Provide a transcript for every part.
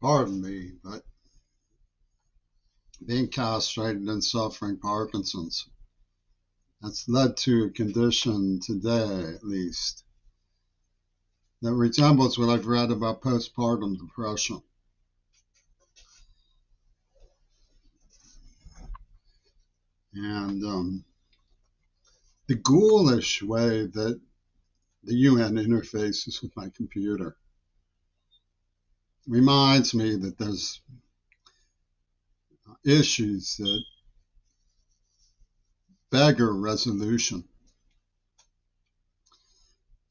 Pardon me, but being castrated and suffering Parkinson's, that's led to a condition today, at least, that resembles what I've read about postpartum depression. And the ghoulish way that the UN interfaces with my computer reminds me that there's issues that beggar resolution.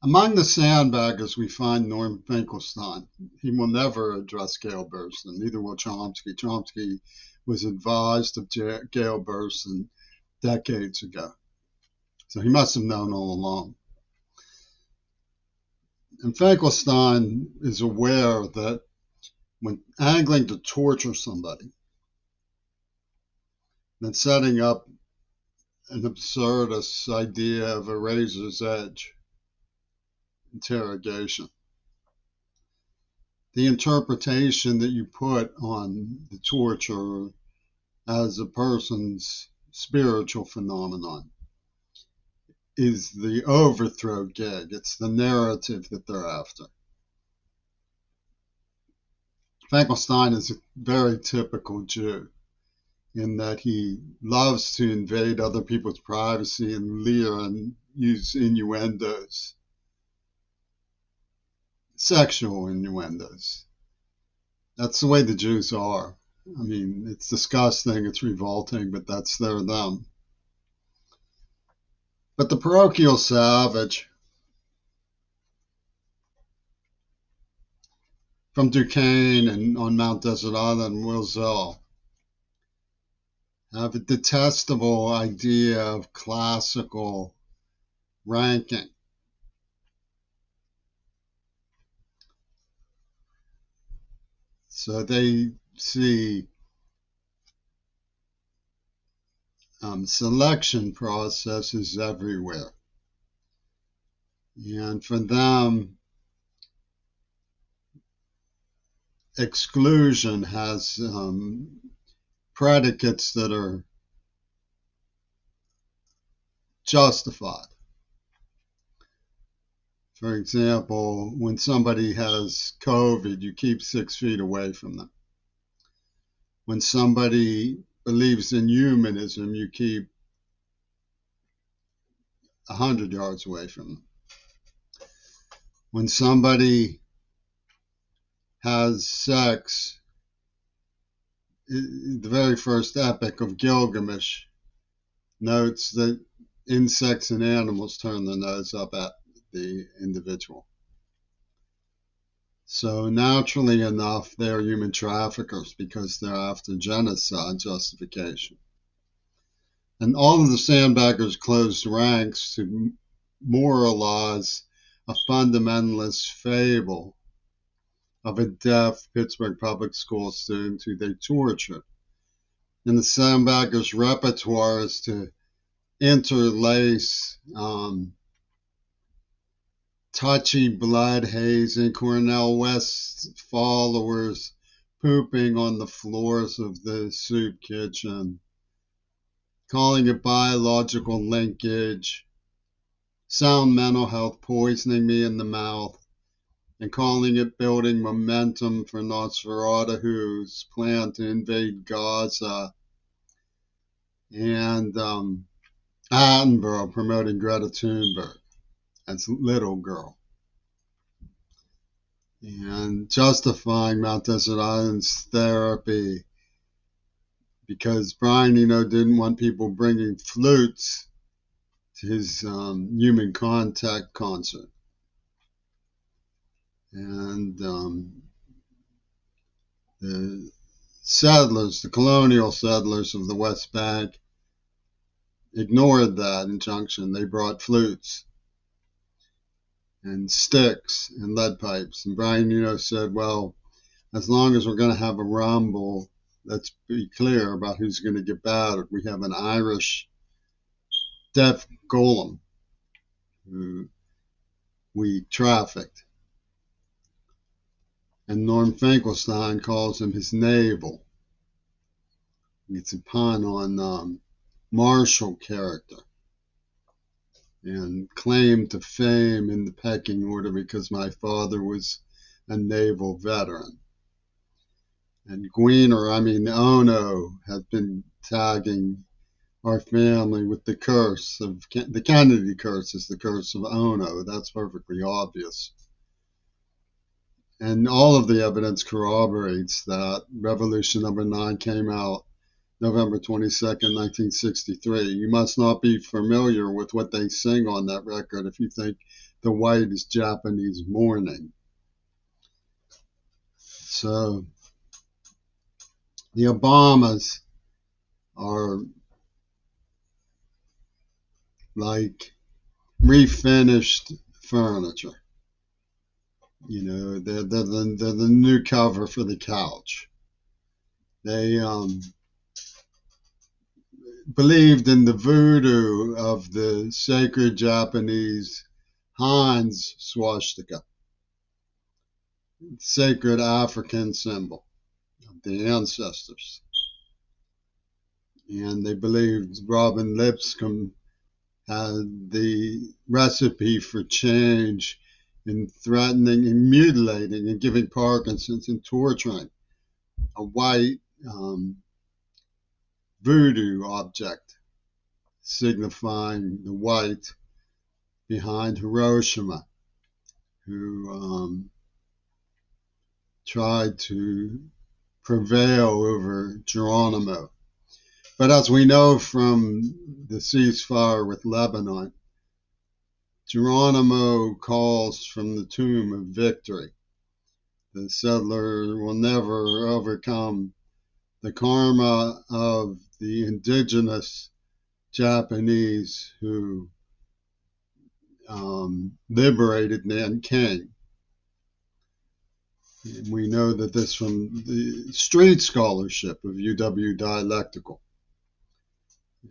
Among the sandbaggers, we find Norm Finkelstein. He will never address Gail Burstyn, neither will Chomsky. Chomsky was advised of Gail Burstyn decades ago, so he must have known all along. And Finkelstein is aware that when angling to torture somebody, then setting up an absurdist idea of a razor's edge interrogation. The interpretation that you put on the torture as a person's spiritual phenomenon is the overthrow gig. It's the narrative that they're after. Finkelstein is a very typical Jew in that he loves to invade other people's privacy and leer and use innuendos, sexual innuendos. That's the way the Jews are. I mean, it's disgusting, it's revolting, but that's them. But the parochial savage from Duquesne and on Mount Desert Island and Wilzel have a detestable idea of classical ranking. So they see selection processes everywhere. And for them, exclusion has predicates that are justified. For example, when somebody has COVID, you keep 6 feet away from them. When somebody believes in humanism, you keep 100 yards away from them. When somebody has sex, the very first epic of Gilgamesh notes that insects and animals turn their nose up at the individual. So naturally enough, they're human traffickers because they're after genocide justification. And all of the sandbaggers closed ranks to moralize a fundamentalist fable of a deaf Pittsburgh public school student who they tortured. And the sandbaggers' repertoire is to interlace touchy blood hazing, Cornel West followers pooping on the floors of the soup kitchen, calling it biological linkage, sound mental health poisoning me in the mouth, and calling it building momentum for Nosferatu's plan to invade Gaza, and Attenborough promoting Greta Thunberg as little girl, and justifying Mount Desert Island's therapy because Brian Eno didn't want people bringing flutes to his human contact concert. And the settlers, the colonial settlers of the West Bank, ignored that injunction. They brought flutes and sticks and lead pipes. And Brian Eno said, well, as long as we're going to have a rumble, let's be clear about who's going to get battered. We have an Irish deaf golem who we trafficked. And Norm Finkelstein calls him his navel. It's a pun on martial character, and claim to fame in the pecking order because my father was a naval veteran. And Ono, has been tagging our family with the curse of the Kennedy curse is the curse of Ono. That's perfectly obvious. And all of the evidence corroborates that. Revolution number 9 came out November 22nd, 1963. You must not be familiar with what they sing on that record if you think the white is Japanese mourning. So the Obamas are like refinished furniture. You know, they're the new cover for the couch. They believed in the voodoo of the sacred Japanese Hans swastika, sacred African symbol of the ancestors. And they believed Robin Lipscomb had the recipe for change in threatening and mutilating and giving Parkinson's and torturing a white voodoo object signifying the white behind Hiroshima, who tried to prevail over Geronimo. But as we know from the ceasefire with Lebanon, Geronimo calls from the tomb of victory. The settler will never overcome the karma of the indigenous Japanese who liberated Nanking. And we know that this from the street scholarship of UW Dialectical.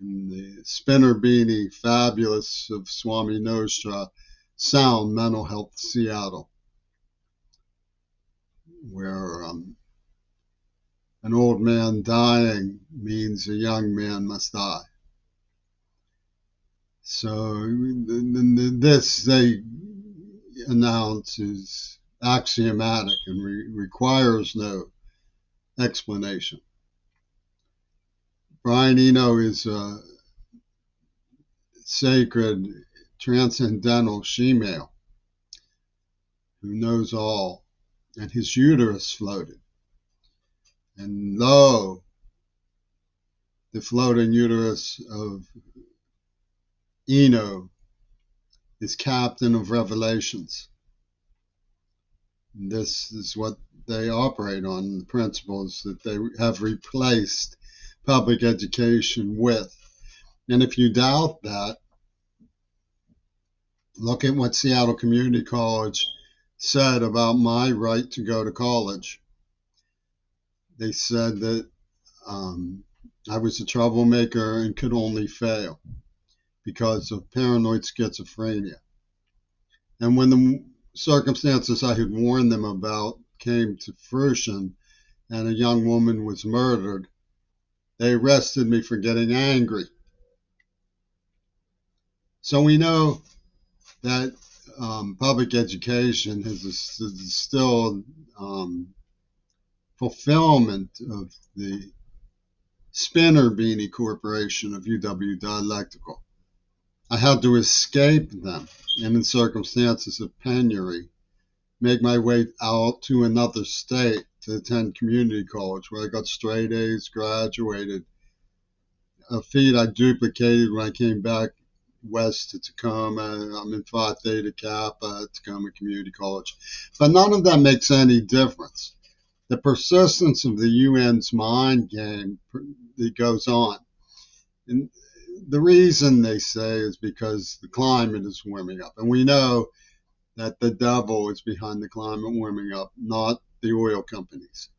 In the Spinner Beanie Fabulous of Swami Nostra, Sound Mental Health Seattle, where an old man dying means a young man must die. So this, they announce, is axiomatic and requires no explanation. Brian Eno is a sacred, transcendental she-male who knows all, and his uterus floated. And lo, the floating uterus of Eno is captain of revelations. And this is what they operate on, the principles that they have replaced public education with. And if you doubt that, look at what Seattle Community College said about my right to go to college. They said that I was a troublemaker and could only fail because of paranoid schizophrenia. And when the circumstances I had warned them about came to fruition and a young woman was murdered, they arrested me for getting angry. So we know that public education has still fulfillment of the Spinner Beanie Corporation of UW Dialectical. I had to escape them, and in circumstances of penury, make my way out to another state to attend community college, where I got straight A's, graduated, a feat I duplicated when I came back west to Tacoma. I'm in Phi Theta Kappa at Tacoma Community College. But none of that makes any difference. The persistence of the UN's mind game that goes on. And the reason they say is because the climate is warming up. And we know that the devil is behind the climate warming up, not the oil companies.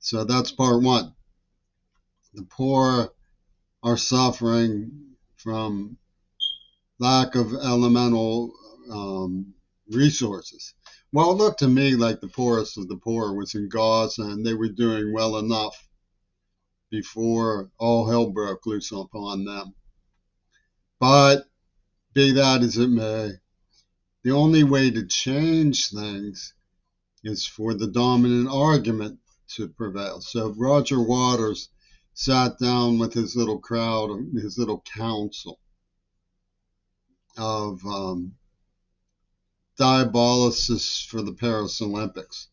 So that's part one. The poor are suffering from lack of elemental resources. Well, it looked to me like the poorest of the poor was in Gaza, and they were doing well enough before all hell broke loose upon them. But be that as it may, the only way to change things is for the dominant argument to prevail. So Roger Waters sat down with his little crowd, his little council of diabolicists for the Paris Olympics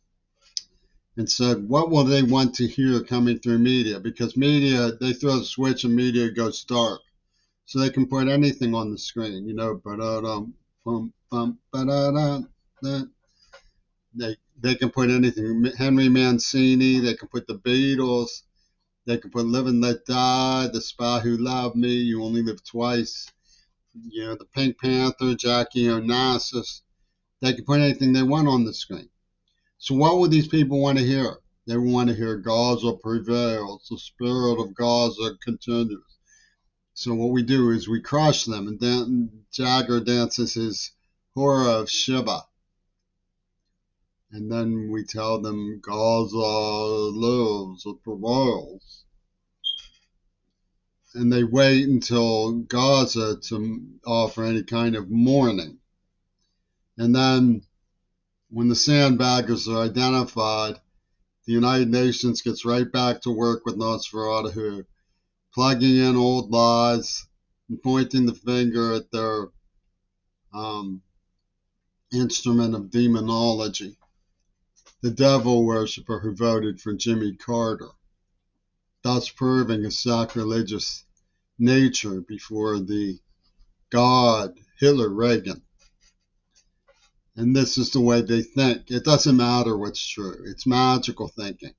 and said, what will they want to hear coming through media? Because media, they throw the switch and media goes dark. So they can put anything on the screen, they can put anything. Henry Mancini, they can put the Beatles, they can put Live and Let Die, The Spy Who Loved Me, You Only Live Twice, the Pink Panther, Jackie Onassis. They can put anything they want on the screen. So what would these people want to hear? They want to hear Gaza prevails, the spirit of Gaza continues. So what we do is we crush them, and then Jagger dances his horror of Shiva. And then we tell them Gaza lives, it prevails. And they wait until Gaza to offer any kind of mourning. And then when the sandbaggers are identified, the United Nations gets right back to work with Nosferatu, plugging in old lies and pointing the finger at their instrument of demonology, the devil worshiper who voted for Jimmy Carter, thus proving a sacrilegious nature before the God Hitler Reagan. And this is the way they think. It doesn't matter what's true. It's magical thinking.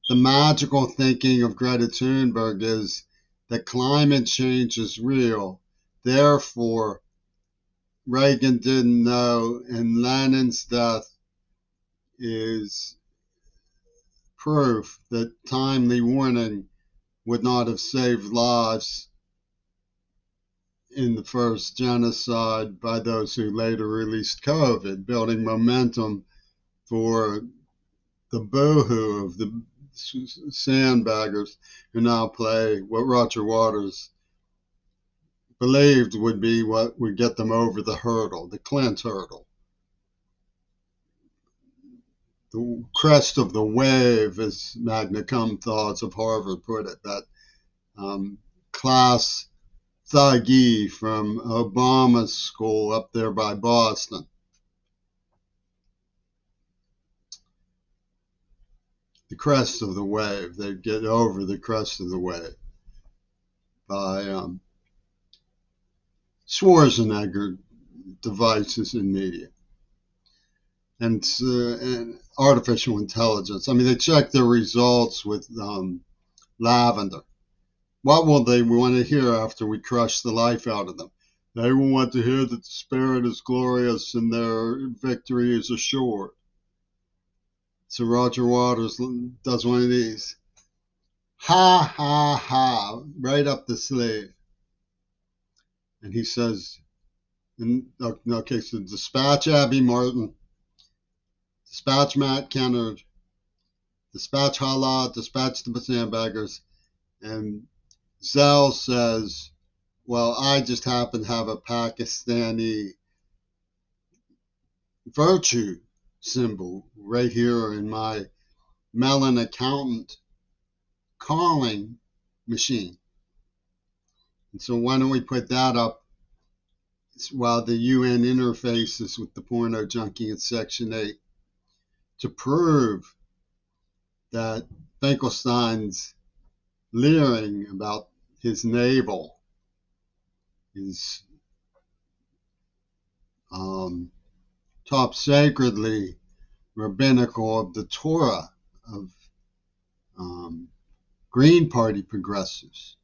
The magical thinking of Greta Thunberg is that climate change is real. Therefore, Reagan didn't know, and Lenin's death is proof that timely warning would not have saved lives in the first genocide by those who later released COVID, building momentum for the boohoo of the sandbaggers who now play what Roger Waters believed would be what would get them over the hurdle, the Clint hurdle. The crest of the wave, as Magna Cum Thoughts of Harvard put it, that class thuggy from Obama's school up there by Boston. The crest of the wave. They get over the crest of the wave by Schwarzenegger devices in media and artificial intelligence. I mean, they check their results with lavender. What will they want to hear after we crush the life out of them? They will want to hear that the spirit is glorious and their victory is assured. So Roger Waters does one of these. Ha, ha, ha, right up the sleeve. And he says, okay, so dispatch Abby Martin, dispatch Matt Kennard, dispatch Hala, dispatch the sandbaggers. And Zell says, well, I just happen to have a Pakistani virtue symbol right here in my Mellon accountant calling machine. And so why don't we put that up while the UN interfaces with the porno junkie in Section 8 to prove that Finkelstein's leering about his navel is top sacredly rabbinical of the Torah of Green Party progressives.